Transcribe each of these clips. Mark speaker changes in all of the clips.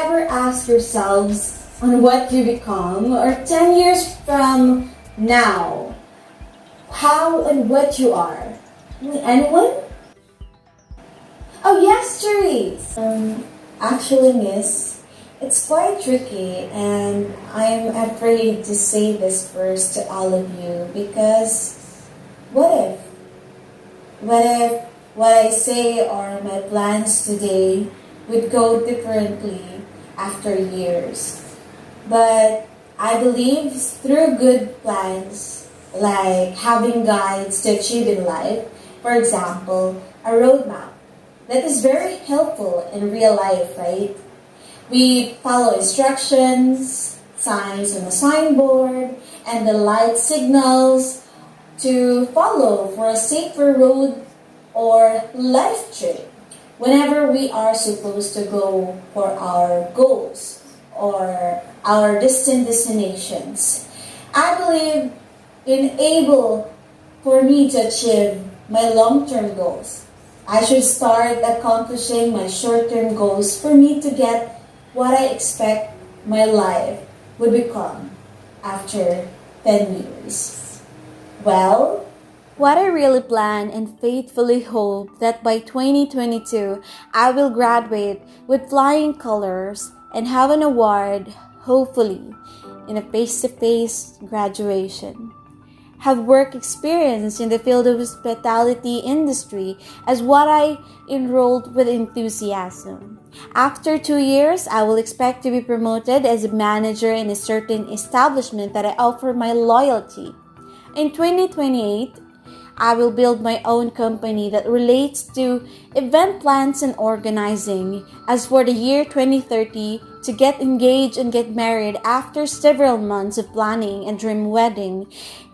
Speaker 1: ever asked yourselves on what you become, or 10 years from now, how and what you are? Anyone? Oh yes, Therese! Actually, miss, it's quite tricky, and I'm afraid to say this first to all of you because what if? What if what I say or my plans today would go differently after years? But I believe through good plans, like having guides to achieve in life, for example, a roadmap, that is very helpful in real life, right? We follow instructions, signs on the signboard, and the light signals to follow for a safer road or life trip whenever we are supposed to go for our goals or our distant destinations. I believe in able for me to achieve my long-term goals. I should start accomplishing my short-term goals for me to get what I expect my life would become after 10 years. Well, what I really plan and faithfully hope that by 2022, I will graduate with flying colors and have an award, hopefully, in a face-to-face graduation. Have work experience in the field of hospitality industry as what I enrolled with enthusiasm. After 2 years, I will expect to be promoted as a manager in a certain establishment that I offer my loyalty. In 2028, I will build my own company that relates to event plans and organizing. As for the year 2030, to get engaged and get married after several months of planning and dream wedding.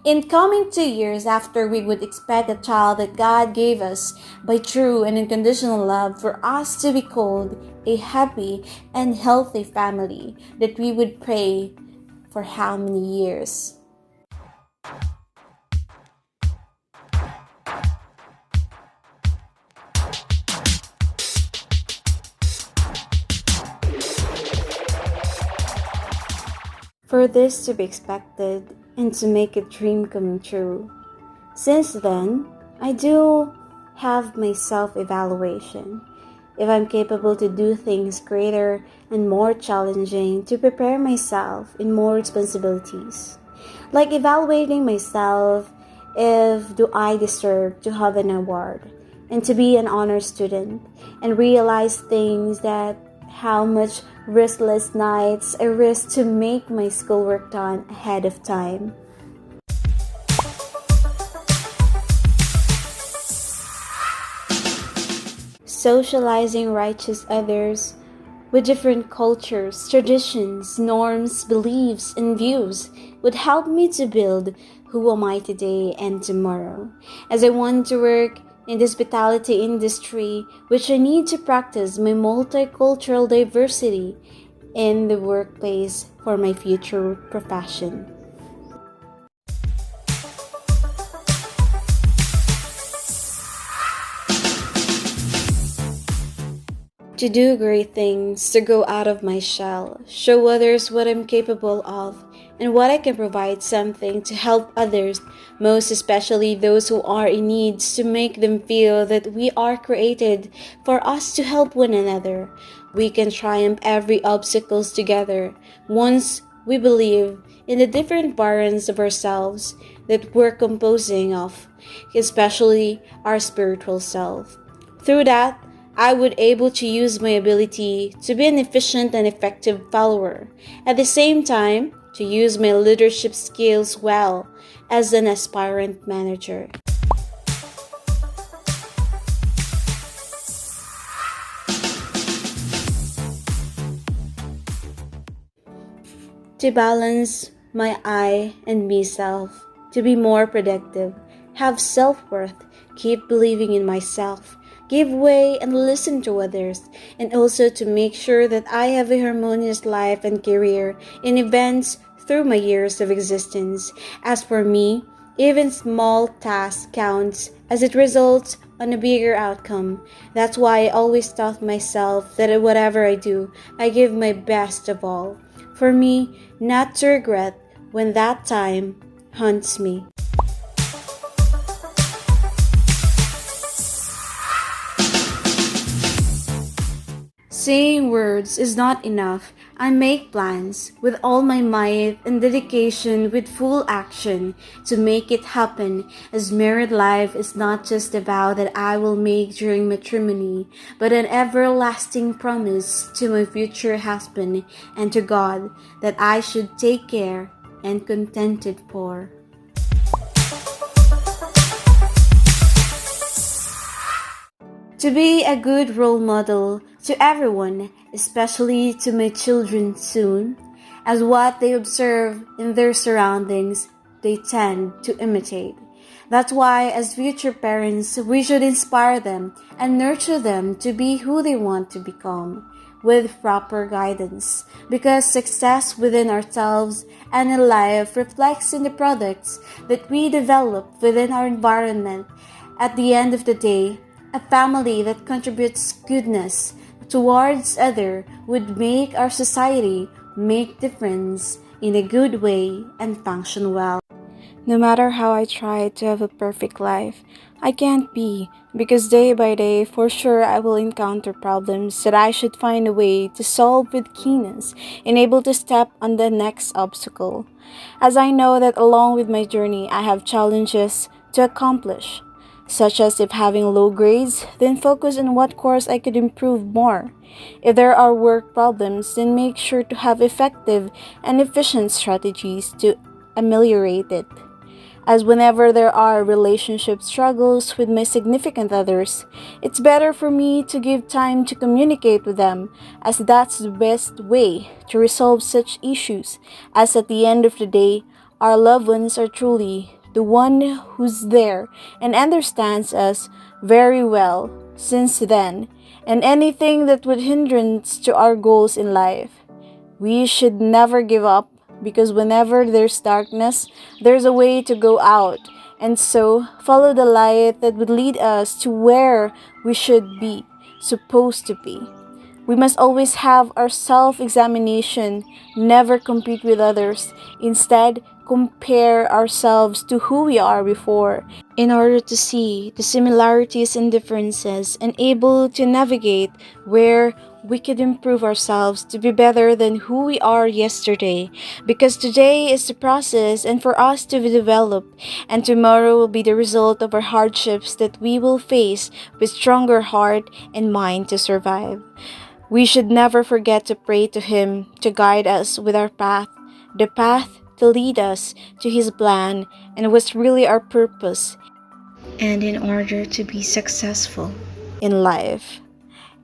Speaker 1: In coming 2 years after, we would expect a child that God gave us by true and unconditional love for us to be called a happy and healthy family that we would pray for how many years? For this to be expected and to make a dream come true. Since then, I do have my self-evaluation. If I'm capable to do things greater and more challenging to prepare myself in more responsibilities. Like evaluating myself if do I deserve to have an award and to be an honor student and realize things that how much restless nights I risk to make my schoolwork done ahead of time. Socializing righteous others with different cultures, traditions, norms, beliefs, and views would help me to build who am I today and tomorrow. As I want to work in the hospitality industry, which I need to practice my multicultural diversity in the workplace for my future profession. To do great things, to go out of my shell, show others what I'm capable of, and what I can provide something to help others, most especially those who are in need, to make them feel that we are created for us to help one another. We can triumph every obstacles together once we believe in the different variants of ourselves that we're composing of, especially our spiritual self. Through that, I would able to use my ability to be an efficient and effective follower. At the same time, to use my leadership skills well as an aspirant manager. To balance my I and me self, to be more productive, have self-worth, keep believing in myself, give way and listen to others, and also to make sure that I have a harmonious life and career in events through my years of existence. As for me,
Speaker 2: Even small tasks counts as it results on a bigger outcome. That's why I always tell myself that whatever I do, I give my best of all. For me, not to regret when that time haunts me. Saying words is not enough. I make plans with all my might and dedication with full action to make it happen, as married life is not just a vow that I will make during matrimony, but an everlasting promise to my future husband and to God that I should take care and contented for. To be a good role model to everyone, especially to my children soon, as what they observe in their surroundings, they tend to imitate. That's why, as future parents, we should inspire them and nurture them to be who they want to become, with proper guidance, because success within ourselves and in life reflects in the products that we develop within our environment. At the end of the day, a family that contributes goodness towards other would make our society make difference in a good way and function well. No matter how I try to have a perfect life, I can't be, because day by day for sure I will encounter problems that I should find a way to solve with keenness and able to step on the next obstacle. As I know that along with my journey I have challenges to accomplish, such as if having low grades, then focus on what course I could improve more. If there are work problems, then make sure to have effective and efficient strategies to ameliorate it. As whenever there are relationship struggles with my significant others, it's better for me to give time to communicate with them, as that's the best way to resolve such issues, as at the end of the day, our loved ones are truly the one who's there and understands us very well since then, and anything that would hindrance to our goals in life. We should never give up, because whenever there's darkness, there's a way to go out, and so follow the light that would lead us to where we should be, supposed to be. We must always have our self-examination, never compete with others. Instead, compare ourselves to who we are before in order to see the similarities and differences and able to navigate where we could improve ourselves to be better than who we are yesterday, because today is the process and for us to develop, and tomorrow will be the result of our hardships that we will face with stronger heart and mind to survive. We should never forget to pray to Him to guide us with our path, the path to lead us to His plan and what's really our purpose, and in order to be successful in life.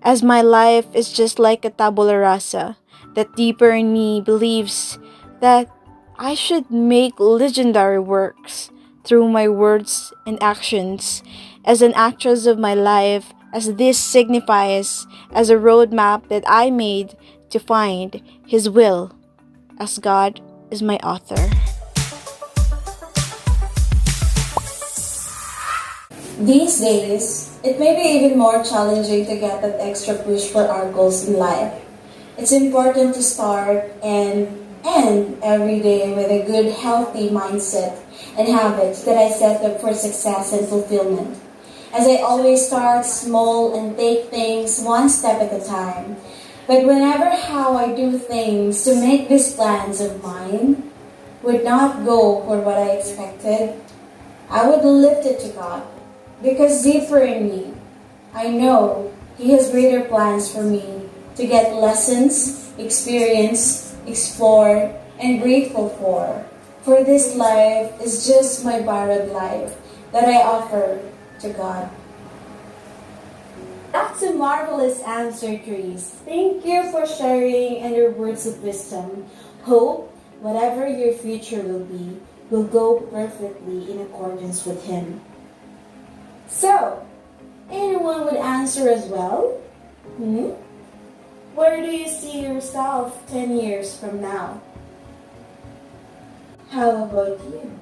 Speaker 2: As my life is just like a tabula rasa, that deeper in me believes that I should make legendary works through my words and actions as an actress of my life, as this signifies as a roadmap that I made to find His will, as God is my author.
Speaker 1: These days, it may be even more challenging to get that extra push for our goals in life. It's important to start and end every day with a good, healthy mindset and habits that I set up for success and fulfillment. As I always start small and take things one step at a time. But whenever how I do things to make these plans of mine would not go for what I expected, I would lift it to God. Because deeper in me, I know He has greater plans for me to get lessons, experience, explore, and grateful for. For this life is just my borrowed life that I offer to God. That's a marvelous answer, Grace. Thank you for sharing and your words of wisdom. Hope whatever your future will be will go perfectly in accordance with Him. So, anyone would answer as well? Where do you see yourself 10 years from now? How about you?